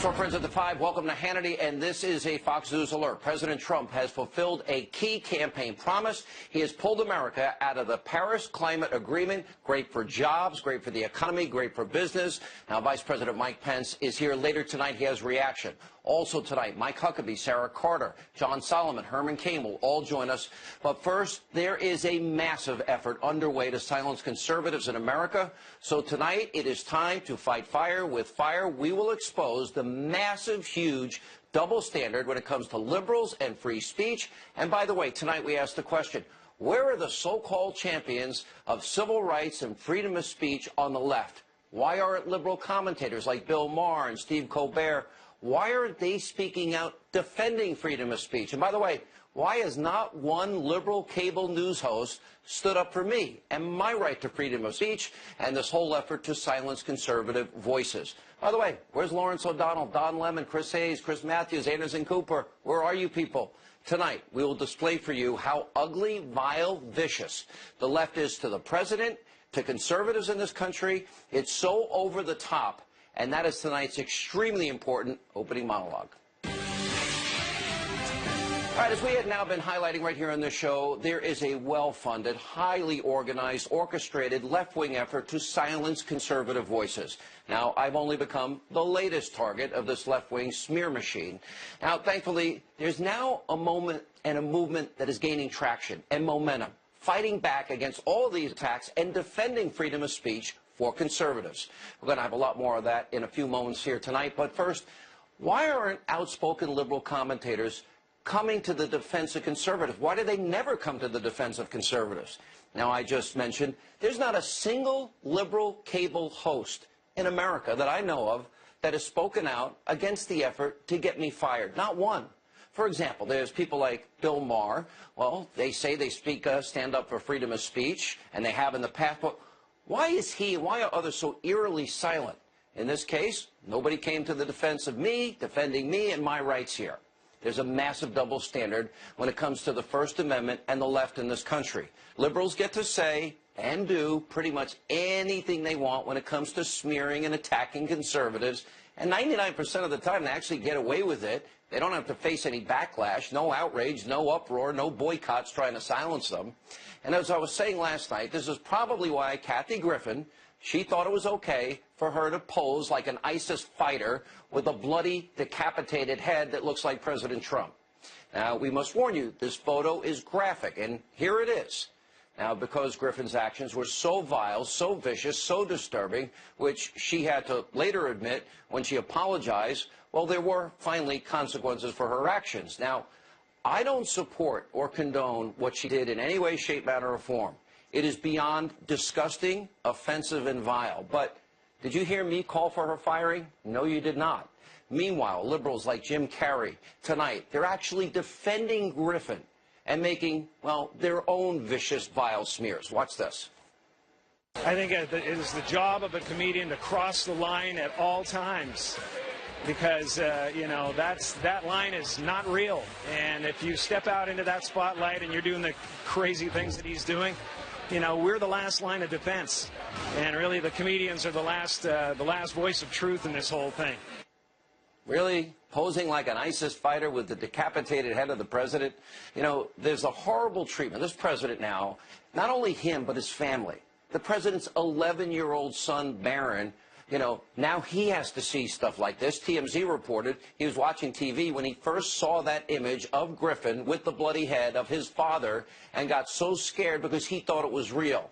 To our friends at the 5, welcome to Hannity, and this is a Fox News alert. President Trump has fulfilled a key campaign promise. He has pulled America out of the Paris Climate Agreement. Great for jobs, great for the economy, great for business. Now, Vice President Mike Pence is here later tonight. He has reaction. Also tonight, Mike Huckabee, Sarah Carter, John Solomon, Herman Cain will all join us. But first, there is a massive effort underway to silence conservatives in America. So tonight, it is time to fight fire with fire. We will expose the massive, huge double standard when it comes to liberals and free speech. And by the way, tonight we ask the question, where are the so-called champions of civil rights and freedom of speech on the left? Why aren't liberal commentators like Bill Maher and Steve Colbert, why aren't they speaking out defending freedom of speech? And by the way, why has not one liberal cable news host stood up for me and my right to freedom of speech and this whole effort to silence conservative voices? By the way, where's Lawrence O'Donnell, Don Lemon, Chris Hayes, Chris Matthews, Anderson Cooper? Where are you people? Tonight, we will display for you how ugly, vile, vicious the left is to the president, to conservatives in this country. It's so over the top. And that is tonight's extremely important opening monologue. All right, as we had now been highlighting right here on this show, there is a well-funded, highly organized, orchestrated left-wing effort to silence conservative voices. Now, I've only become the latest target of this left-wing smear machine. Now, thankfully, there's now a moment and a movement that is gaining traction and momentum, fighting back against all of these attacks and defending freedom of speech for conservatives. We're going to have a lot more of that in a few moments here tonight. But first, why aren't outspoken liberal commentators coming to the defense of conservatives? Why do they never come to the defense of conservatives? Now, I just mentioned there's not a single liberal cable host in America that I know of that has spoken out against the effort to get me fired. Not one. For example, there's people like Bill Maher. Well, they say they stand up for freedom of speech, and they have in the past. But why is he and why are others so eerily silent? In this case, nobody came to the defense of me, defending me and my rights here. There's a massive double standard when it comes to the First Amendment and the left in this country. Liberals get to say and do pretty much anything they want when it comes to smearing and attacking conservatives. And 99% of the time, they actually get away with it. They don't have to face any backlash, no outrage, no uproar, no boycotts trying to silence them. And as I was saying last night, this is probably why Kathy Griffin, she thought it was okay for her to pose like an ISIS fighter with a bloody, decapitated head that looks like President Trump. Now, we must warn you, this photo is graphic, and here it is. Now, because Griffin's actions were so vile, so vicious, so disturbing, which she had to later admit when she apologized, well, there were finally consequences for her actions. Now, I don't support or condone what she did in any way, shape, manner, or form. It is beyond disgusting, offensive, and vile. But did you hear me call for her firing? No, you did not. Meanwhile, liberals like Jim Carrey tonight, they're actually defending Griffin and making, well, their own vicious, vile smears. Watch this. I think it is the job of a comedian to cross the line at all times because, you know, that line is not real. And if you step out into that spotlight and you're doing the crazy things that he's doing, you know, we're the last line of defense. And really the comedians are the last voice of truth in this whole thing. Really? Posing like an ISIS fighter with the decapitated head of the president? You know, there's a horrible treatment. This president now, not only him, but his family. The president's 11-year-old son, Barron, you know, now he has to see stuff like this. TMZ reported he was watching TV when he first saw that image of Griffin with the bloody head of his father and got so scared because he thought it was real.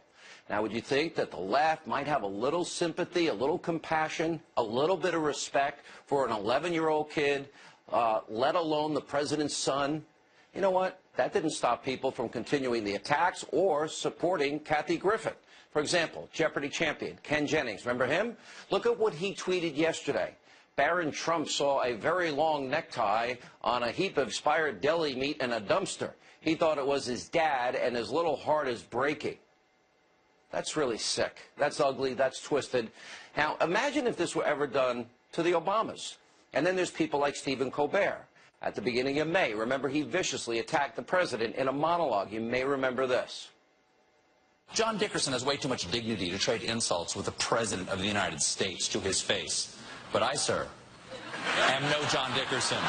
Now, would you think that the left might have a little sympathy, a little compassion, a little bit of respect for an 11-year-old kid, let alone the president's son? You know what? That didn't stop people from continuing the attacks or supporting Kathy Griffin. For example, Jeopardy champion Ken Jennings, remember him? Look at what he tweeted yesterday. Barron Trump saw a very long necktie on a heap of expired deli meat in a dumpster. He thought it was his dad, and his little heart is breaking. That's really sick. That's ugly. That's twisted. Now, imagine if this were ever done to the Obamas. And then there's people like Stephen Colbert. At the beginning of May, remember, he viciously attacked the president in a monologue. You may remember this. John Dickerson has way too much dignity to trade insults with the President of the United States to his face. But I, sir, am no John Dickerson.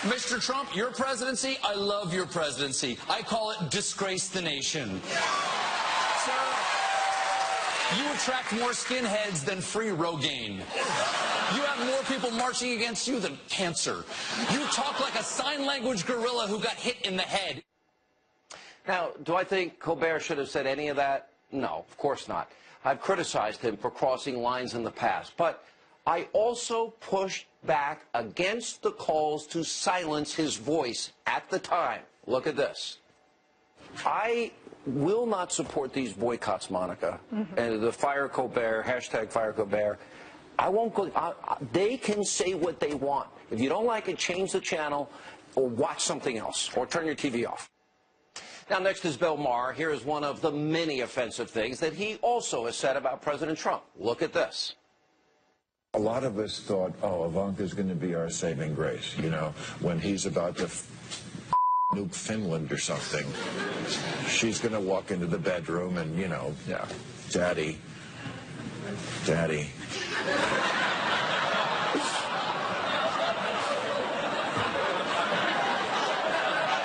Mr. Trump, your presidency, I love your presidency. I call it disgrace the nation. Sir, you attract more skinheads than free Rogaine. You have more people marching against you than cancer. You talk like a sign language gorilla who got hit in the head. Now, do I think Colbert should have said any of that? No, of course not. I've criticized him for crossing lines in the past, but I also pushed back against the calls to silence his voice at the time. Look at this. I will not support these boycotts, Monica, and the Fire Colbert, hashtag Fire Colbert. I won't go. They can say what they want. If you don't like it, change the channel or watch something else or turn your TV off. Now, next is Bill Maher. Here is one of the many offensive things that he also has said about President Trump. Look at this. A lot of us thought, oh, Ivanka's going to be our saving grace, you know, when he's about to nuke Finland or something. She's going to walk into the bedroom and, you know, yeah, Daddy.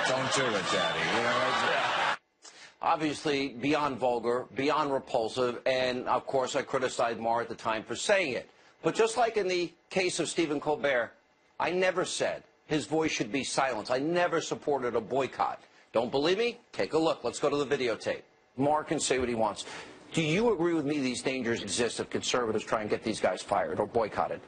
Don't do it, Daddy. You know, obviously beyond vulgar, beyond repulsive, and of course I criticized Maher at the time for saying it. But just like in the case of Stephen Colbert, I never said his voice should be silenced. I never supported a boycott. Don't believe me? Take a look. Let's go to the videotape. Maher can say what he wants. Do you agree with me these dangers exist if conservatives try and get these guys fired or boycotted?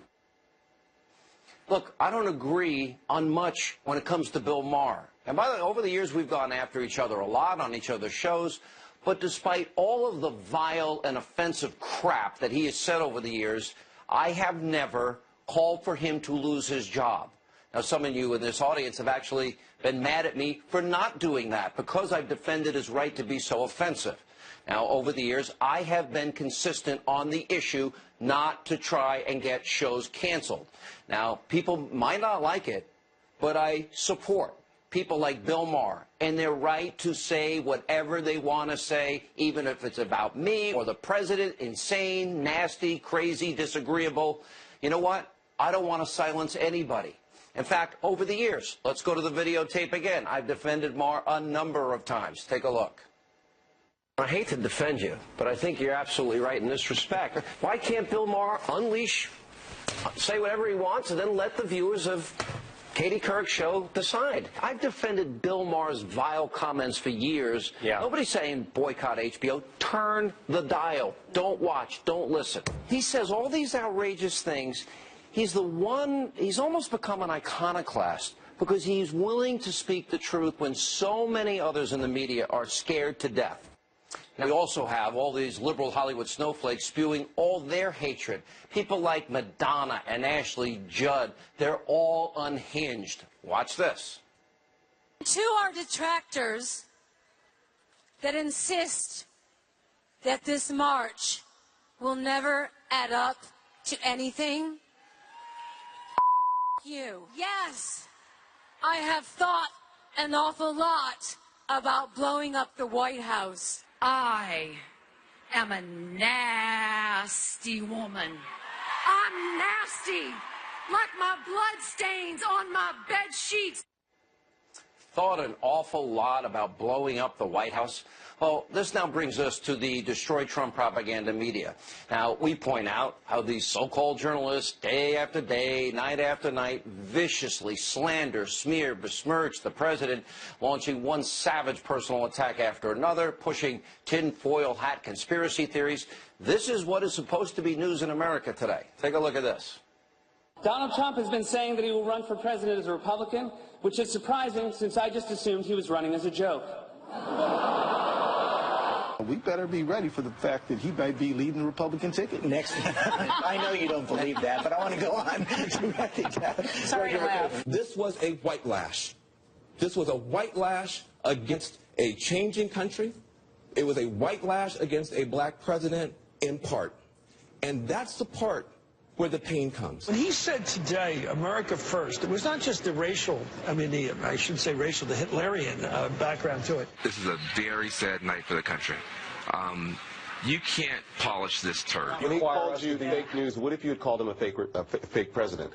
Look, I don't agree on much when it comes to Bill Maher. And by the way, over the years, we've gone after each other a lot on each other's shows. But despite all of the vile and offensive crap that he has said over the years, I have never called for him to lose his job. Now, some of you in this audience have actually been mad at me for not doing that because I've defended his right to be so offensive. Now, over the years, I have been consistent on the issue not to try and get shows canceled. Now, people might not like it, but I support people like Bill Maher and their right to say whatever they want to say, even if it's about me or the president, insane, nasty, crazy, disagreeable. You know what? I don't want to silence anybody. In fact, over the years, let's go to the videotape again. I've defended Maher a number of times. Take a look. I hate to defend you, but I think you're absolutely right in this respect. Why can't Bill Maher unleash, say whatever he wants, and then let the viewers of Katie Couric's show decide? I've defended Bill Maher's vile comments for years. Yeah. Nobody's saying boycott HBO. Turn the dial. Don't watch. Don't listen. He says all these outrageous things. He's almost become an iconoclast because he's willing to speak the truth when so many others in the media are scared to death. Now, we also have all these liberal Hollywood snowflakes spewing all their hatred. People like Madonna and Ashley Judd, they're all unhinged. Watch this. To our detractors that insist that this march will never add up to anything, you. Yes, I have thought an awful lot about blowing up the White House. I am a nasty woman. I'm nasty, like my blood stains on my bed sheets. Thought an awful lot about blowing up the White House. Well, this now brings us to the Destroy Trump propaganda media. Now, we point out how these so-called journalists, day after day, night after night, viciously slander, smear, besmirch the president, launching one savage personal attack after another, pushing tinfoil hat conspiracy theories. This is what is supposed to be news in America today. Take a look at this. Donald Trump has been saying that he will run for president as a Republican, which is surprising since I just assumed he was running as a joke. We better be ready for the fact that he might be leading the Republican ticket. Next. I know you don't believe that, but I want to go on. Sorry to laugh. This was a white lash. This was a white lash against a changing country. It was a white lash against a black president in part. And that's the part where the pain comes. When he said today, America first, it was not just the racial, I should say racial, the Hitlerian background to it. This is a very sad night for the country. You can't polish this turd. When he called you fake news, what if you had called him a fake president?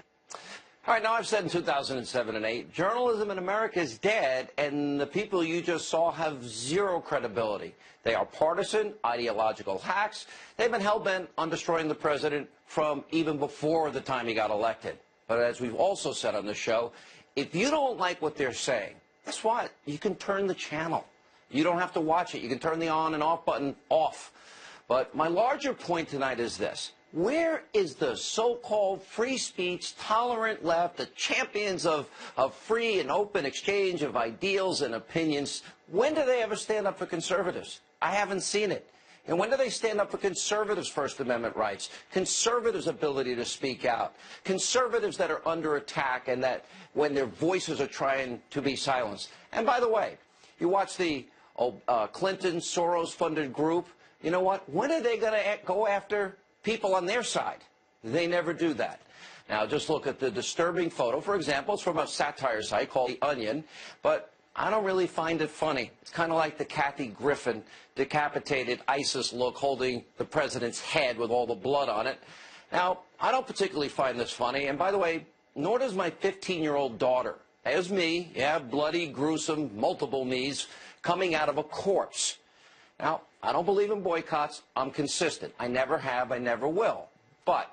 All right, now I've said in 2007 and 2008, journalism in America is dead, and the people you just saw have zero credibility. They are partisan, ideological hacks. They've been hell-bent on destroying the president from even before the time he got elected. But as we've also said on the show, if you don't like what they're saying, guess what? You can turn the channel. You don't have to watch it. You can turn the on and off button off. But my larger point tonight is this. Where is the so-called free speech, tolerant left, the champions of free and open exchange of ideals and opinions? When do they ever stand up for conservatives? I haven't seen it. And when do they stand up for conservatives' First Amendment rights, conservatives' ability to speak out, conservatives that are under attack and that when their voices are trying to be silenced? And by the way, you watch the Clinton, Soros-funded group, you know what? When are they going to go after people on their side? They never do that. Now, just look at the disturbing photo. For example, it's from a satire site called The Onion, but I don't really find it funny. It's kind of like the Kathy Griffin decapitated ISIS look holding the president's head with all the blood on it. Now, I don't particularly find this funny, and by the way, nor does my 15-year-old daughter. There's me, yeah, bloody, gruesome, multiple me's, coming out of a corpse. Now, I don't believe in boycotts. I'm consistent. I never have. I never will. But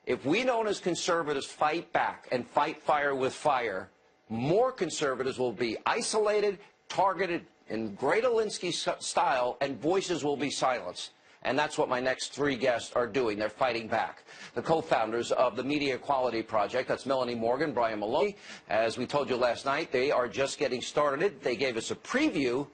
if we don't as conservatives fight back and fight fire with fire, more conservatives will be isolated, targeted in Greta Linsky style, and voices will be silenced. And that's what my next three guests are doing. They're fighting back. The co-founders of the Media Equality Project, that's Melanie Morgan, Brian Maloney. As we told you last night, they are just getting started. They gave us a preview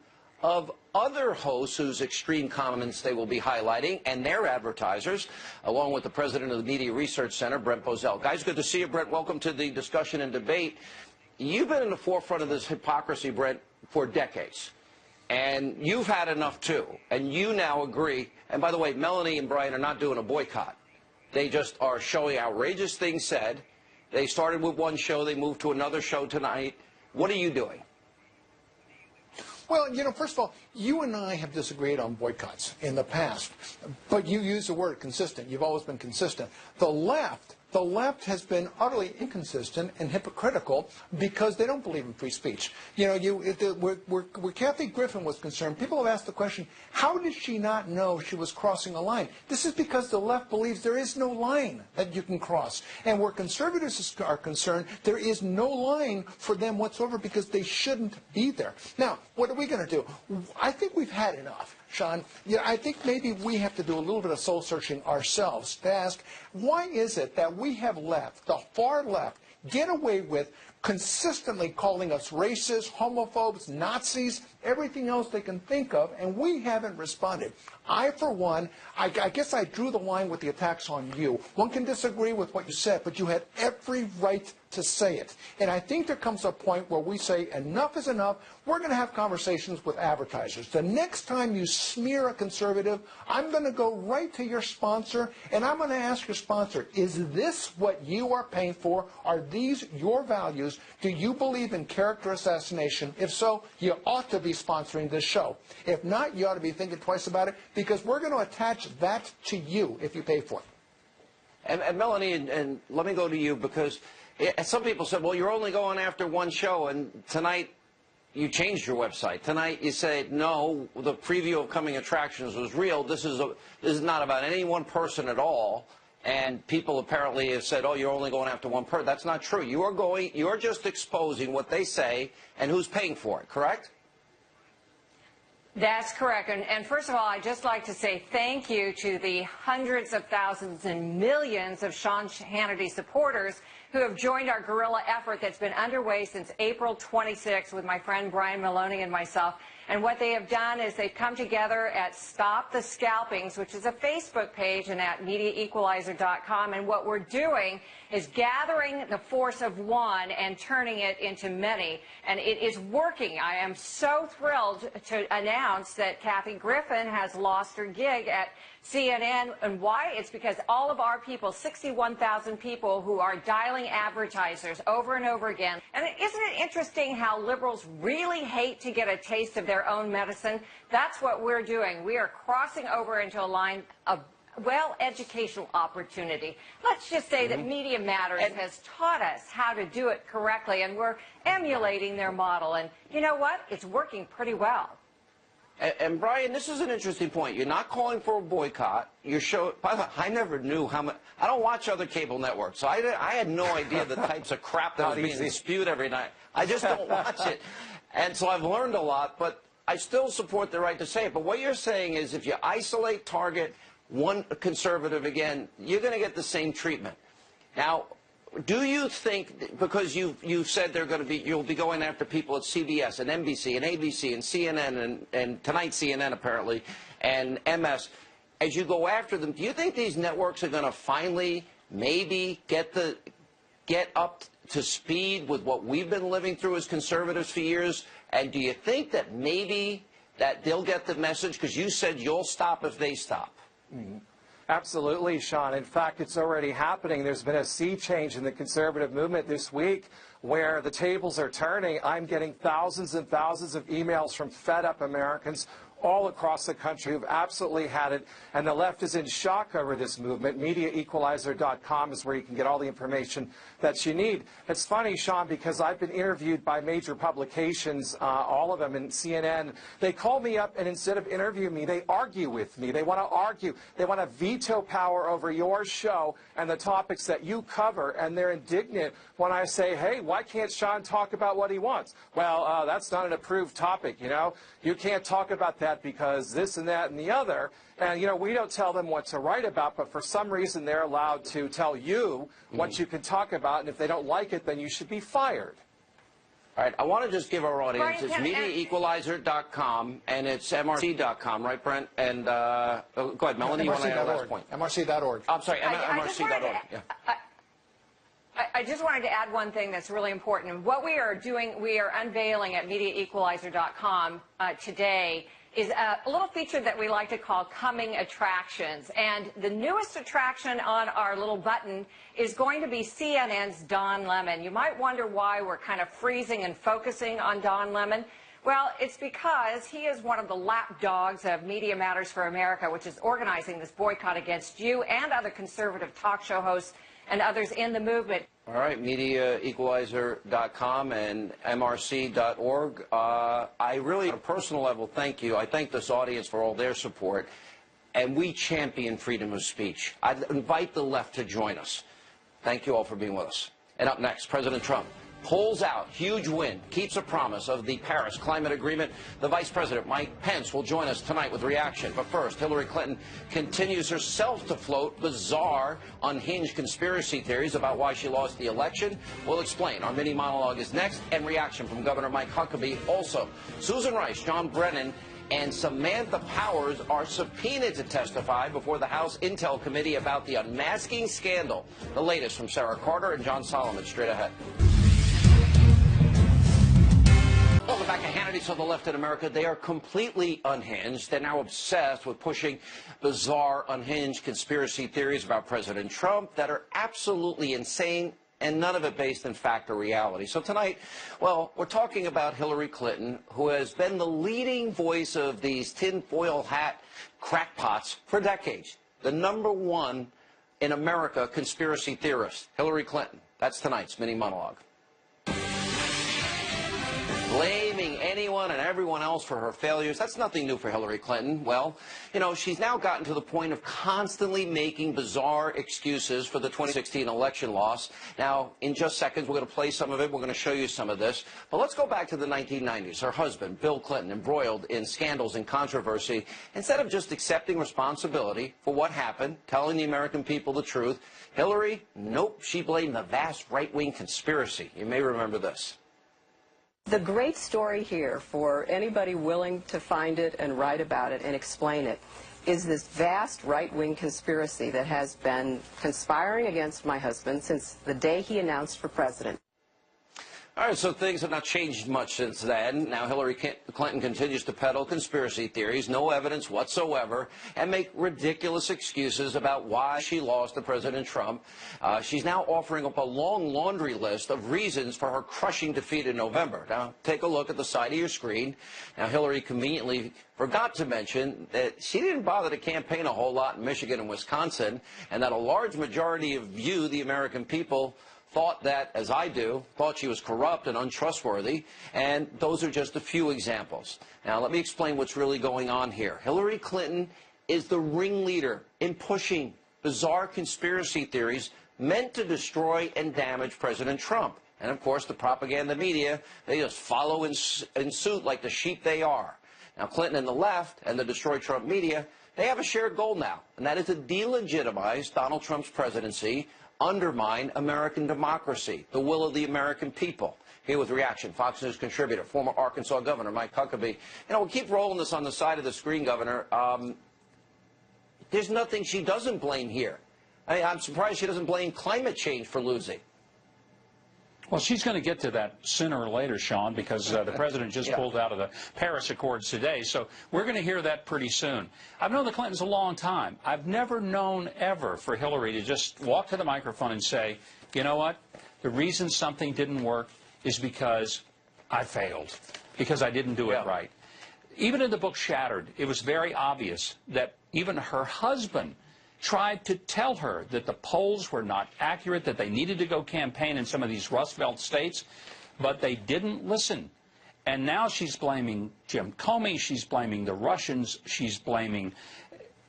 of other hosts whose extreme comments they will be highlighting and their advertisers, along with the president of the Media Research Center, Brent Bozell. Guys, good to see you, Brent. Welcome to the discussion and debate. You've been in the forefront of this hypocrisy, Brent, for decades. And you've had enough, too. And you now agree. And by the way, Melanie and Brian are not doing a boycott. They just are showing outrageous things said. They started with one show. They moved to another show tonight. What are you doing? Well, you know, first of all, you and I have disagreed on boycotts in the past, but you use the word consistent. You've always been consistent. The left has been utterly inconsistent and hypocritical because they don't believe in free speech. You know, where Kathy Griffin was concerned, people have asked the question, how did she not know she was crossing a line? This is because the left believes there is no line that you can cross. And where conservatives are concerned, there is no line for them whatsoever because they shouldn't be there. Now, what are we going to do? I think we've had enough. Sean, yeah, I think maybe we have to do a little bit of soul-searching ourselves to ask, why is it that we have left, the far left, get away with consistently calling us racist, homophobes, Nazis, everything else they can think of, and we haven't responded. I, for one, I guess I drew the line with the attacks on you. One can disagree with what you said, but you had every right to say it. And I think there comes a point where we say enough is enough. We're going to have conversations with advertisers. The next time you smear a conservative, I'm going to go right to your sponsor, and I'm going to ask your sponsor, is this what you are paying for? Are these your values? Do you believe in character assassination? If so, you ought to be sponsoring this show. If not, you ought to be thinking twice about it, because we're going to attach that to you if you pay for it. And Melanie, and let me go to you, because some people said, well, you're only going after one show, and tonight you changed your website. Tonight you say, no, the preview of coming attractions was real. This is not about any one person at all. And people apparently have said, oh, you're only going after one person. That's not true. You're just exposing what they say and who's paying for it, correct? That's correct. And first of all, I'd just like to say thank you to the hundreds of thousands and millions of Sean Hannity supporters who have joined our guerrilla effort that's been underway since April 26th with my friend Brian Maloney and myself. And what they have done is they've come together at Stop the Scalpings, which is a Facebook page, and at MediaEqualizer.com. And what we're doing is gathering the force of one and turning it into many. And it is working. I am so thrilled to announce that Kathy Griffin has lost her gig at CNN. And why? It's because all of our people, 61,000 people who are dialing telling advertisers over and over again. And isn't it interesting how liberals really hate to get a taste of their own medicine? That's what we're doing. We are crossing over into a line of educational opportunity. Let's just say that Media Matters has taught us how to do it correctly, and we're emulating their model. And you know what? It's working pretty well. And Brian, this is an interesting point. You're not calling for a boycott. By the way, I never knew how much. I don't watch other cable networks, so I had no idea the types of crap that was being spewed every night. I just don't watch it. And so I've learned a lot, but I still support the right to say it. But what you're saying is if you isolate, target one conservative again, you're going to get the same treatment. Now, do you think, because you've said you'll be going after people at CBS and NBC and ABC and CNN and tonight CNN apparently and MS, as you go after them, do you think these networks are going to finally maybe get up to speed with what we've been living through as conservatives for years? And do you think that maybe that they'll get the message? Because you said you'll stop if they stop. Absolutely, Sean. In fact, it's already happening. There's been a sea change in the conservative movement this week where the tables are turning. I'm getting thousands and thousands of emails from fed-up Americans all across the country who've absolutely had it, and the left is in shock over this movement. MediaEqualizer.com is where you can get all the information that you need. It's funny, Sean, because I've been interviewed by major publications, all of them, and CNN. They call me up, and instead of interviewing me, they argue with me. They want to argue. They want to veto power over your show and the topics that you cover, and they're indignant when I say, hey, why can't Sean talk about what he wants? Well, that's not an approved topic, you know. You can't talk about that because this and that and the other. And, you know, we don't tell them what to write about, but for some reason they're allowed to tell you what you can talk about, and if they don't like it, then you should be fired. All right, I want to just give our audience, it's MediaEqualizer.com, and it's MRC.com, right, Brent? And go ahead, Melanie, you want to add a last point? MRC.org. I'm sorry, MRC.org. I just wanted to add one thing that's really important. What we are doing, we are unveiling at MediaEqualizer.com today is a little feature that we like to call Coming Attractions. And the newest attraction on our little button is going to be CNN's Don Lemon. You might wonder why we're kind of freezing and focusing on Don Lemon. Well, it's because he is one of the lapdogs of Media Matters for America, which is organizing this boycott against you and other conservative talk show hosts and others in the movement. All right, MediaEqualizer.com and MRC.org. I really, on a personal level, thank you. I thank this audience for all their support. And we champion freedom of speech. I'd invite the left to join us. Thank you all for being with us. And up next, President Trump pulls out, huge win, keeps a promise of the Paris Climate Agreement. The Vice President, Mike Pence, will join us tonight with reaction. But first, Hillary Clinton continues herself to float bizarre, unhinged conspiracy theories about why she lost the election. We'll explain. Our mini monologue is next, and reaction from Governor Mike Huckabee also. Susan Rice, John Brennan, and Samantha Powers are subpoenaed to testify before the House Intel Committee about the unmasking scandal. The latest from Sarah Carter and John Solomon straight ahead. Welcome back to Hannity. So the left in America, they are completely unhinged. They're now obsessed with pushing bizarre, unhinged conspiracy theories about President Trump that are absolutely insane and none of it based in fact or reality. So tonight, well, we're talking about Hillary Clinton, who has been the leading voice of these tinfoil hat crackpots for decades. The #1 in America conspiracy theorist, Hillary Clinton. That's tonight's mini monologue. Blaming anyone and everyone else for her failures. That's nothing new for Hillary Clinton. Well, you know, she's now gotten to the point of constantly making bizarre excuses for the 2016 election loss. Now, in just seconds, we're going to play some of it. We're going to show you some of this. But let's go back to the 1990s. Her husband, Bill Clinton, embroiled in scandals and controversy. Instead of just accepting responsibility for what happened, telling the American people the truth, Hillary, nope, she blamed the vast right-wing conspiracy. You may remember this. The great story here, for anybody willing to find it and write about it and explain it, is this vast right-wing conspiracy that has been conspiring against my husband since the day he announced for president. All right, so things have not changed much since then. Now Hillary Clinton continues to peddle conspiracy theories, no evidence whatsoever, and make ridiculous excuses about why she lost to President Trump. She's now offering up a long laundry list of reasons for her crushing defeat in November. Now, take a look at the side of your screen. Now, Hillary conveniently forgot to mention that she didn't bother to campaign a whole lot in Michigan and Wisconsin, and that a large majority of you, the American people, thought that, as I do, thought she was corrupt and untrustworthy, and those are just a few examples. Now, let me explain what's really going on here. Hillary Clinton is the ringleader in pushing bizarre conspiracy theories meant to destroy and damage President Trump. And, of course, the propaganda media, they just follow in suit like the sheep they are. Now, Clinton and the left and the Destroy Trump media, they have a shared goal now, and that is to delegitimize Donald Trump's presidency, undermine American democracy, the will of the American people. Here with reaction, Fox News contributor, former Arkansas Governor Mike Huckabee. You know, we'll keep rolling this on the side of the screen, Governor. There's nothing she doesn't blame here. I'm surprised she doesn't blame climate change for losing. Well, she's going to get to that sooner or later, Sean, because the president just pulled out of the Paris Accords today. So we're going to hear that pretty soon. I've known the Clintons a long time. I've never known ever for Hillary to just walk to the microphone and say, you know what, the reason something didn't work is because I failed, because I didn't do it right. Even in the book Shattered, it was very obvious that even her husband tried to tell her that the polls were not accurate, that they needed to go campaign in some of these Rust Belt states, but they didn't listen. And now she's blaming Jim Comey, she's blaming the Russians, she's blaming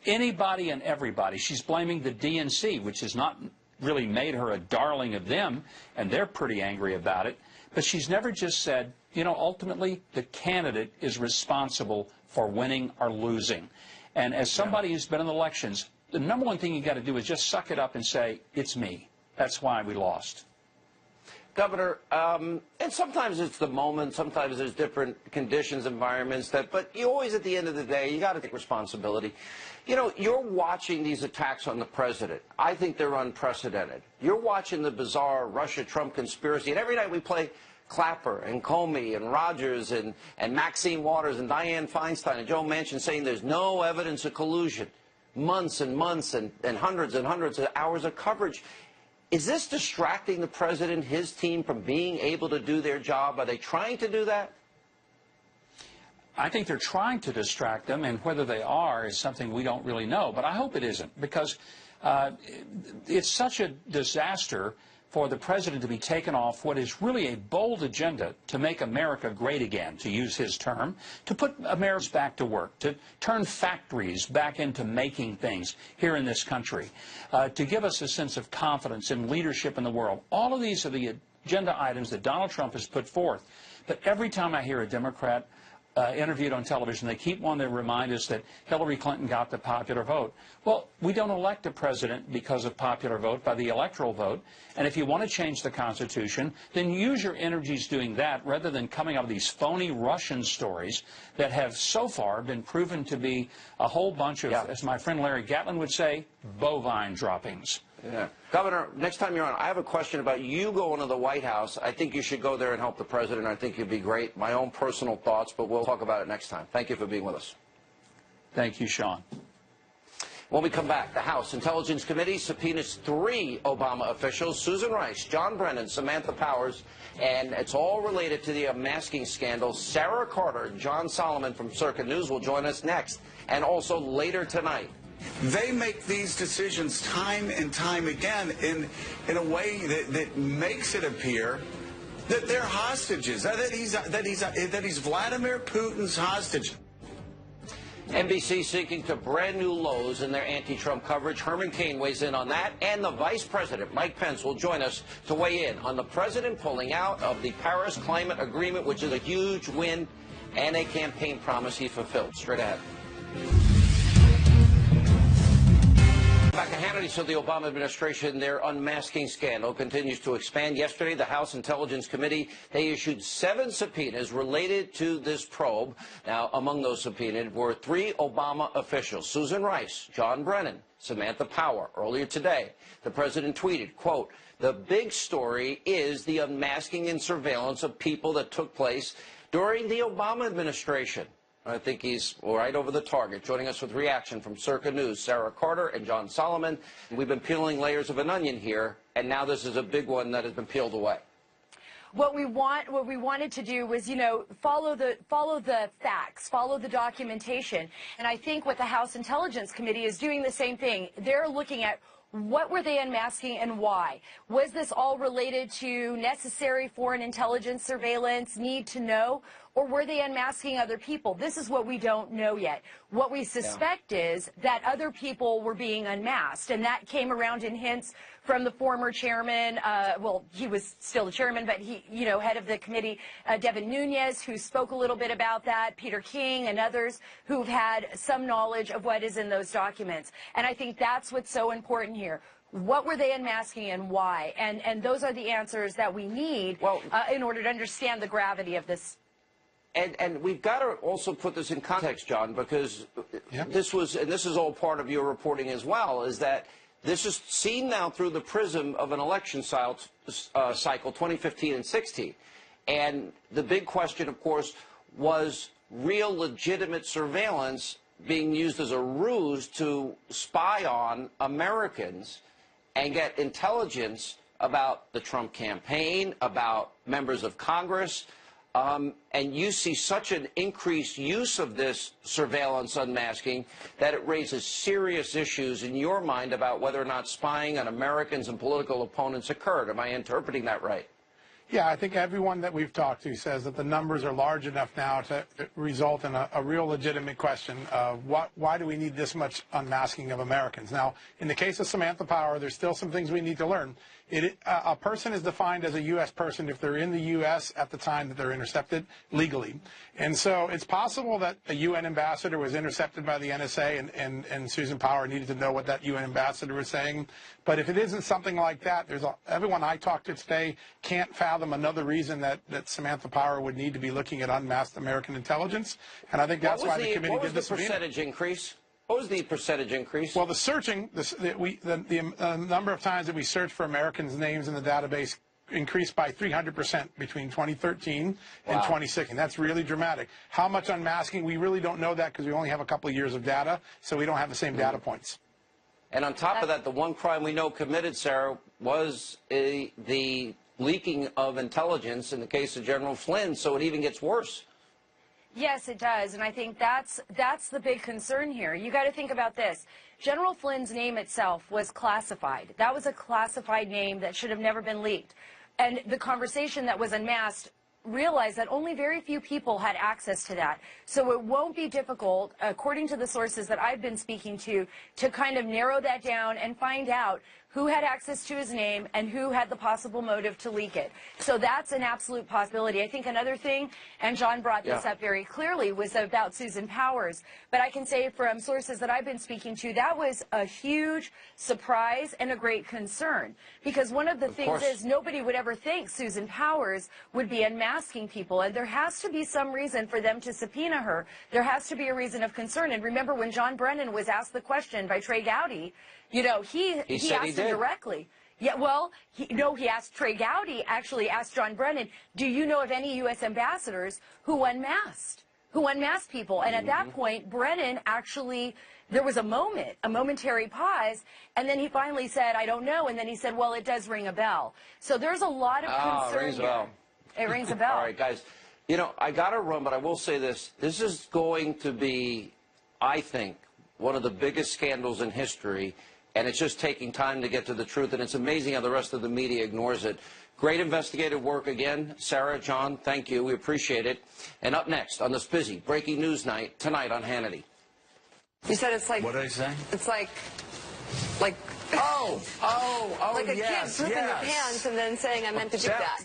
anybody and everybody. She's blaming the DNC, which has not really made her a darling of them, and they're pretty angry about it. But she's never just said, you know, ultimately the candidate is responsible for winning or losing. And as somebody who's been in elections, the number one thing you got to do is just suck it up and say, it's me. That's why we lost. Governor, and sometimes it's the moment, sometimes there's different conditions, environments, but you always, at the end of the day, you got to take responsibility. You know, you're watching these attacks on the president. I think they're unprecedented. You're watching the bizarre Russia-Trump conspiracy, and every night we play Clapper and Comey and Rogers and Maxine Waters and Dianne Feinstein and Joe Manchin saying there's no evidence of collusion. Months and months and hundreds of hours of coverage. Is this distracting the president, his team, from being able to do their job? Are they trying to do that? I think they're trying to distract them, and whether they are is something we don't really know. But I hope it isn't, because it's such a disaster for the president to be taken off what is really a bold agenda to make America great again, to use his term, to put Americans back to work, to turn factories back into making things here in this country, to give us a sense of confidence in leadership in the world. All of these are the agenda items that Donald Trump has put forth. But every time I hear a Democrat interviewed on television, they keep wanting to remind us that Hillary Clinton got the popular vote. Well, we don't elect a president because of popular vote, by the electoral vote. And if you want to change the Constitution, then use your energies doing that rather than coming up with these phony Russian stories that have so far been proven to be a whole bunch of, as my friend Larry Gatlin would say, bovine droppings. Yeah. Governor, next time you're on, I have a question about you going to the White House. I think you should go there and help the president. I think you'd be great. My own personal thoughts, but we'll talk about it next time. Thank you for being with us. Thank you, Sean. When we come back, the House Intelligence Committee subpoenas 3 Obama officials, Susan Rice, John Brennan, Samantha Powers, and it's all related to the unmasking scandal. Sarah Carter and John Solomon from Circuit News will join us next, and also later tonight. They make these decisions time and time again in a way that makes it appear that they're hostages, that he's Vladimir Putin's hostage. NBC sinking to brand new lows in their anti-Trump coverage. Herman Cain weighs in on that, and the Vice President, Mike Pence, will join us to weigh in on the president pulling out of the Paris Climate Agreement, which is a huge win and a campaign promise he fulfilled. Straight ahead. Back to Hannity. So the Obama administration, their unmasking scandal continues to expand. Yesterday, the House Intelligence Committee, they issued 7 subpoenas related to this probe. Now, among those subpoenaed were 3 Obama officials, Susan Rice, John Brennan, Samantha Power. Earlier today, the president tweeted, quote, "The big story is the unmasking and surveillance of people that took place during the Obama administration." I think he's right over the target. Joining us with reaction from Circa News, Sarah Carter and John Solomon. We've been peeling layers of an onion here, and now this is a big one that has been peeled away. What we wanted to do was, follow the facts, follow the documentation. And I think what the House Intelligence Committee is doing the same thing. They're looking at what were they unmasking and why? Was this all related to necessary foreign intelligence surveillance, need to know, or were they unmasking other people? This is what we don't know yet. What we suspect is that other people were being unmasked, and that came around in hints from the former chairman, well, he was still the chairman, but he, head of the committee, Devin Nunes, who spoke a little bit about that, Peter King and others who've had some knowledge of what is in those documents. And I think that's what's so important here. What were they unmasking and why? And those are the answers that we need in order to understand the gravity of this. And we've got to also put this in context, John, because this is all part of your reporting as well, is that this is seen now through the prism of an election cycle, 2015 and 16. And the big question, of course, was real legitimate surveillance being used as a ruse to spy on Americans and get intelligence about the Trump campaign, about members of Congress. And you see such an increased use of this surveillance unmasking that it raises serious issues in your mind about whether or not spying on Americans and political opponents occurred. Am I interpreting that right? Yeah, I think everyone that we've talked to says that the numbers are large enough now to result in a real legitimate question of why do we need this much unmasking of Americans? Now, in the case of Samantha Power, there's still some things we need to learn. A person is defined as a U.S. person if they're in the U.S. at the time that they're intercepted legally. And so it's possible that a U.N. ambassador was intercepted by the NSA and Susan Power needed to know what that U.N. ambassador was saying. But if it isn't something like that, everyone I talked to today can't fathom another reason that Samantha Power would need to be looking at unmasked American intelligence. And I think that's why the committee did this. What was the percentage increase? What was the percentage increase? Well, the searching, the number of times that we searched for Americans' names in the database increased by 300% between 2013 and 2016. That's really dramatic. How much unmasking? We really don't know that because we only have a couple of years of data, so we don't have the same data points. And on top of that, the one crime we know committed, Sarah, was the leaking of intelligence in the case of General Flynn, so it even gets worse. Yes, it does, and I think that's the big concern here. You got to think about this. General Flynn's name itself was classified. That was a classified name that should have never been leaked. And the conversation that was unmasked realized that only very few people had access to that. So it won't be difficult, according to the sources that I've been speaking to kind of narrow that down and find out who had access to his name and who had the possible motive to leak it. So that's an absolute possibility. I think another thing, and John brought this up very clearly, was about Susan Powers. But I can say from sources that I've been speaking to, that was a huge surprise and a great concern. Because one of the things is nobody would ever think Susan Powers would be unmasking people. And there has to be some reason for them to subpoena her. There has to be a reason of concern. And remember when John Brennan was asked the question by Trey Gowdy, he asked him directly. Yeah, well, he asked Trey Gowdy, actually asked John Brennan, do you know of any U.S. ambassadors who unmasked people? And at that point, Brennan actually, there was a momentary pause, and then he finally said, I don't know, and then he said, well, it does ring a bell. So there's a lot of concern. It rings a bell. It rings a bell. All right, guys. I got to run, but I will say this. This is going to be, I think, one of the biggest scandals in history. And it's just taking time to get to the truth, and it's amazing how the rest of the media ignores it. Great investigative work again. Sarah, John, thank you. We appreciate it. And up next on this busy breaking news night tonight on Hannity. You said it's like... What did I say? It's like... like a kid pooping their pants and then saying, I meant to do that.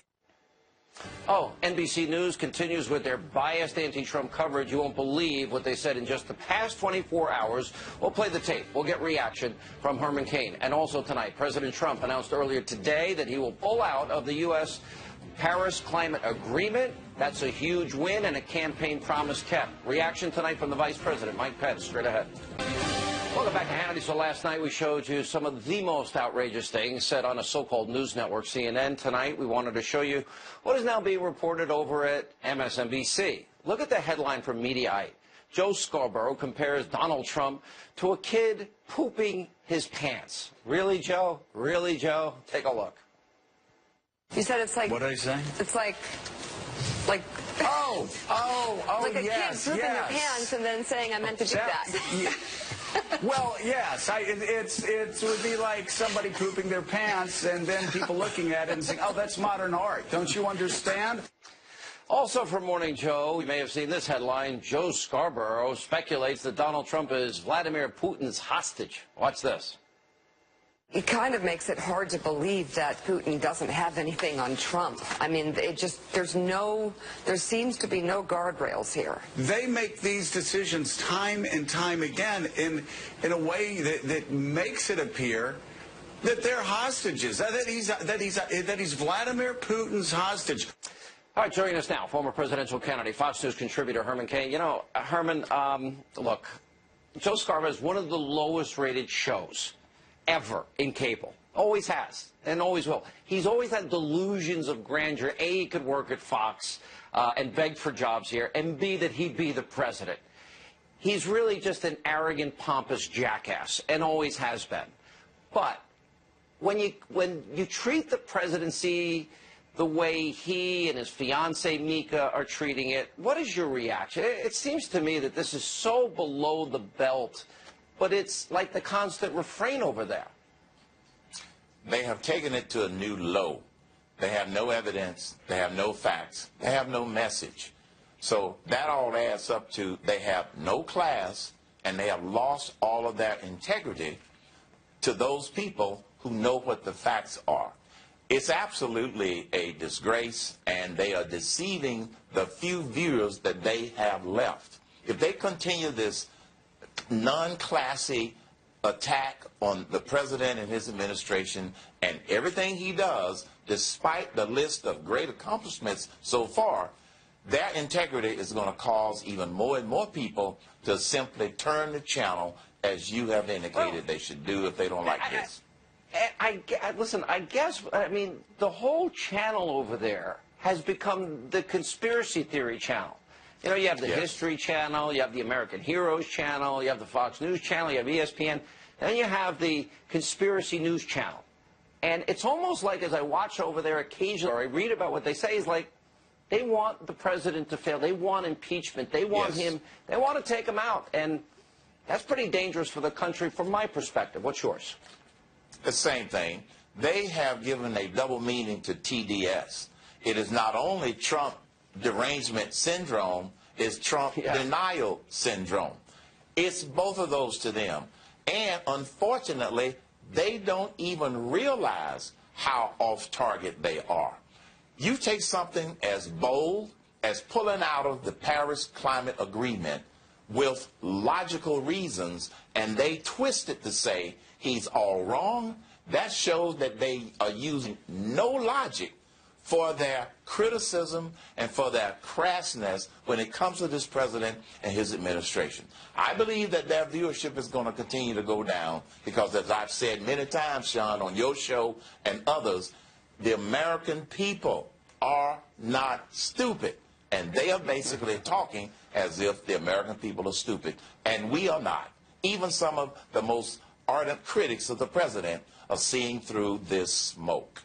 Oh, NBC News continues with their biased anti-Trump coverage. You won't believe what they said in just the past 24 hours. We'll play the tape. We'll get reaction from Herman Cain. And also tonight, President Trump announced earlier today that he will pull out of the U.S. Paris Climate Agreement. That's a huge win and a campaign promise kept. Reaction tonight from the Vice President, Mike Pence. Straight ahead. Welcome back to Hannity. So last night we showed you some of the most outrageous things said on a so-called news network, CNN. Tonight we wanted to show you what is now being reported over at MSNBC. Look at the headline from Mediaite. Joe Scarborough compares Donald Trump to a kid pooping his pants. Really, Joe? Really, Joe? Take a look. You said it's like... What did I say? It's like... Like a yes, kid pooping their yes. pants and then saying, I meant to do that. Yeah. Well, yes, it would be like somebody pooping their pants and then people looking at it and saying, oh, that's modern art. Don't you understand? Also from Morning Joe, you may have seen this headline. Joe Scarborough speculates that Donald Trump is Vladimir Putin's hostage. Watch this. It kind of makes it hard to believe that Putin doesn't have anything on Trump. I mean, there seems to be no guardrails here. They make these decisions time and time again in a way that makes it appear that they're hostages, that he's Vladimir Putin's hostage. All right, joining us now, former presidential candidate, Fox News contributor Herman Cain. You know, Herman, look, Joe Scarborough is one of the lowest rated shows ever in cable. Always has and always will. He's always had delusions of grandeur. A, he could work at Fox and beg for jobs here, and B, that he'd be the president. He's really just an arrogant, pompous jackass, and always has been. But when you treat the presidency the way he and his fiancée Mika are treating it, what is your reaction? It seems to me that this is so below the belt, but it's like the constant refrain over there. They have taken it to a new low. They have no evidence. They have no facts. They have no message. So that all adds up to they have no class, and they have lost all of their integrity to those people who know what the facts are. It's absolutely a disgrace, and they are deceiving the few viewers that they have left. If they continue this non-classy attack on the president and his administration and everything he does, despite the list of great accomplishments so far, their integrity is going to cause even more and more people to simply turn the channel, as you have indicated they should do if they don't like this. Listen, I guess, I mean, the whole channel over there has become the conspiracy theory channel. You know, you have the History Channel, you have the American Heroes Channel, you have the Fox News Channel, you have ESPN, then you have the Conspiracy News Channel. And it's almost like, as I watch over there occasionally, or I read about what they say, is like they want the president to fail. They want impeachment. They want him. They want to take him out. And that's pretty dangerous for the country from my perspective. What's yours? The same thing. They have given a double meaning to TDS. It is not only Trump derangement syndrome, it's Trump denial syndrome. It's both of those to them. And unfortunately, they don't even realize how off target they are. You take something as bold as pulling out of the Paris Climate Agreement with logical reasons, and they twist it to say he's all wrong. That shows that they are using no logic for their criticism and for their crassness when it comes to this president and his administration. I believe that their viewership is going to continue to go down because, as I've said many times, Sean, on your show and others, the American people are not stupid. And they are basically talking as if the American people are stupid. And we are not. Even some of the most ardent critics of the president are seeing through this smoke.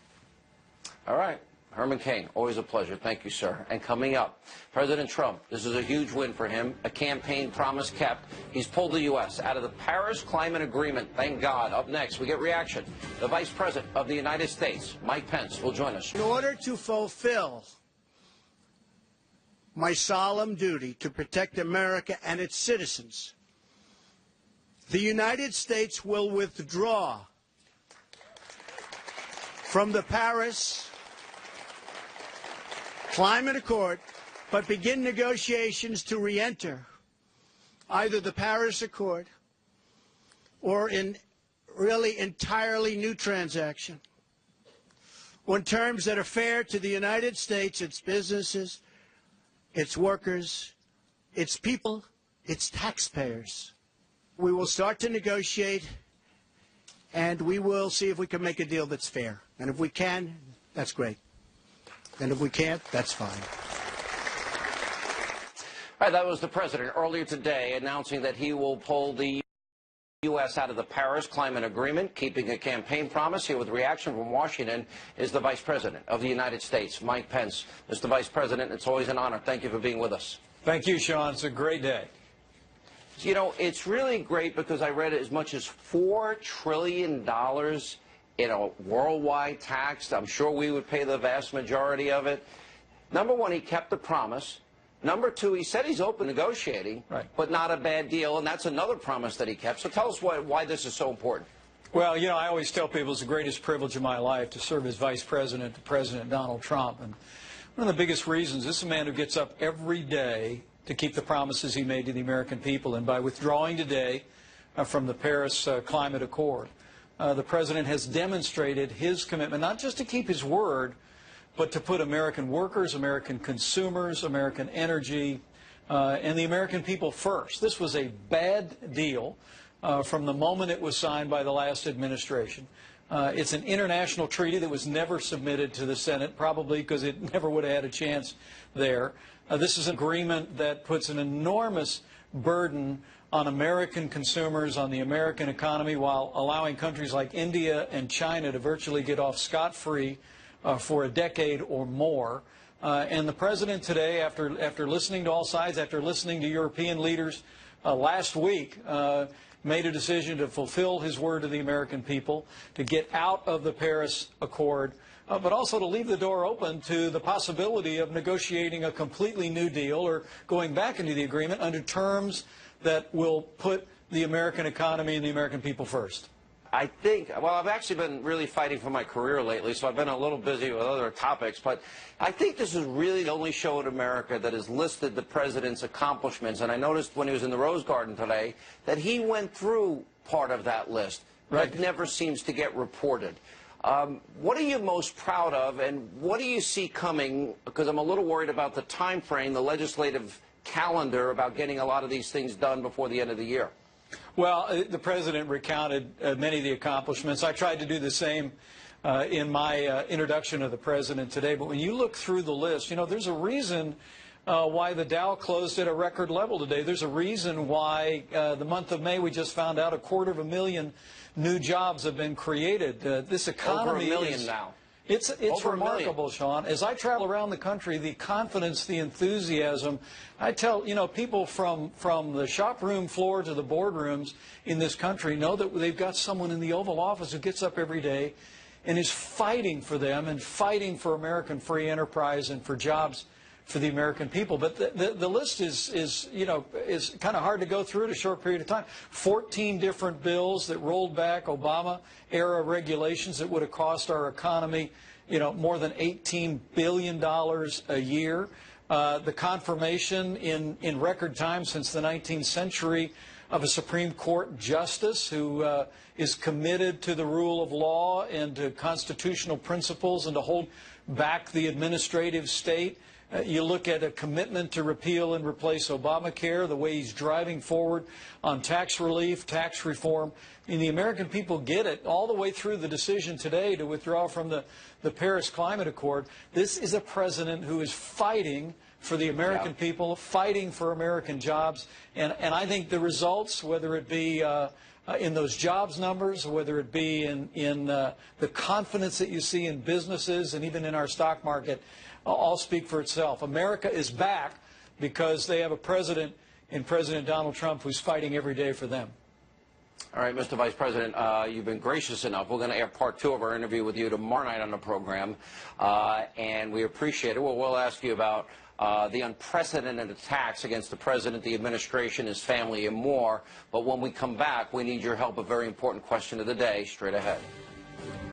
All right. Herman Cain, always a pleasure. Thank you, sir. And coming up, President Trump, this is a huge win for him, a campaign promise kept. He's pulled the U.S. out of the Paris Climate Agreement. Thank God. Up next, we get reaction. The Vice President of the United States, Mike Pence, will join us. In order to fulfill my solemn duty to protect America and its citizens, the United States will withdraw from the Paris climate accord, but begin negotiations to re-enter either the Paris Accord or in really entirely new transaction on terms that are fair to the United States, its businesses, its workers, its people, its taxpayers. We will start to negotiate, and we will see if we can make a deal that's fair. And if we can, that's great. And if we can't, that's fine. All right, that was the president earlier today announcing that he will pull the U.S. out of the Paris Climate Agreement, keeping a campaign promise. Here with reaction from Washington is the Vice President of the United States, Mike Pence. Mr. Vice President, it's always an honor. Thank you for being with us. Thank you, Sean. It's a great day. You know, it's really great because I read as much as $4 trillion in a worldwide tax. I'm sure we would pay the vast majority of it. Number one, he kept the promise. Number two, he said he's open negotiating, but not a bad deal, and that's another promise that he kept. So tell us why this is so important. Well, you know, I always tell people it's the greatest privilege of my life to serve as Vice President to President Donald Trump. And one of the biggest reasons, this is a man who gets up every day to keep the promises he made to the American people. And by withdrawing today from the Paris Climate Accord, the President has demonstrated his commitment not just to keep his word, but to put American workers, American consumers, American energy, and the American people first. This was a bad deal from the moment it was signed by the last administration. It's an international treaty that was never submitted to the Senate, probably because it never would have had a chance there. This is an agreement that puts an enormous burden on American consumers, on the American economy, while allowing countries like India and China to virtually get off scot-free for a decade or more. And the President today, after listening to all sides, after listening to European leaders last week, made a decision to fulfill his word to the American people, to get out of the Paris Accord, but also to leave the door open to the possibility of negotiating a completely new deal or going back into the agreement under terms that will put the American economy and the American people first. I think, well, I've actually been really fighting for my career lately, so I've been a little busy with other topics, but I think this is really the only show in America that has listed the president's accomplishments. And I noticed when he was in the Rose Garden today that he went through part of that list that never seems to get reported. What are you most proud of, and what do you see coming? Because I'm a little worried about the time frame, the legislative calendar, about getting a lot of these things done before the end of the year. Well, the President recounted many of the accomplishments. I tried to do the same in my introduction of the President today. But when you look through the list, you know, there's a reason why the Dow closed at a record level today. There's a reason why the month of May we just found out 250,000 new jobs have been created. This economy over 1 million now. It's remarkable, Sean. As I travel around the country, the confidence, the enthusiasm, I tell, you know, people from the shop room floor to the boardrooms in this country know that they've got someone in the Oval Office who gets up every day and is fighting for them and fighting for American free enterprise and for jobs for the American people. But the list is kind of hard to go through in a short period of time. 14 different bills that rolled back Obama-era regulations that would have cost our economy, you know, more than $18 billion a year. The confirmation in record time since the 19th century of a Supreme Court justice who is committed to the rule of law and to constitutional principles and to hold back the administrative state. You look at a commitment to repeal and replace Obamacare, the way he's driving forward on tax relief, tax reform. And the American people get it all the way through the decision today to withdraw from the Paris Climate Accord. This is a president who is fighting for the American people, fighting for American jobs. And I think the results, whether it be in those jobs numbers, whether it be in the confidence that you see in businesses and even in our stock market, all speak for itself. America is back because they have a president in President Donald Trump who's fighting every day for them. All right, Mr. Vice President, you've been gracious enough. We're going to air part 2 of our interview with you tomorrow night on the program, and we appreciate it. Well, we'll ask you about the unprecedented attacks against the president, the administration, his family, and more. But when we come back, we need your help. A very important question of the day, straight ahead.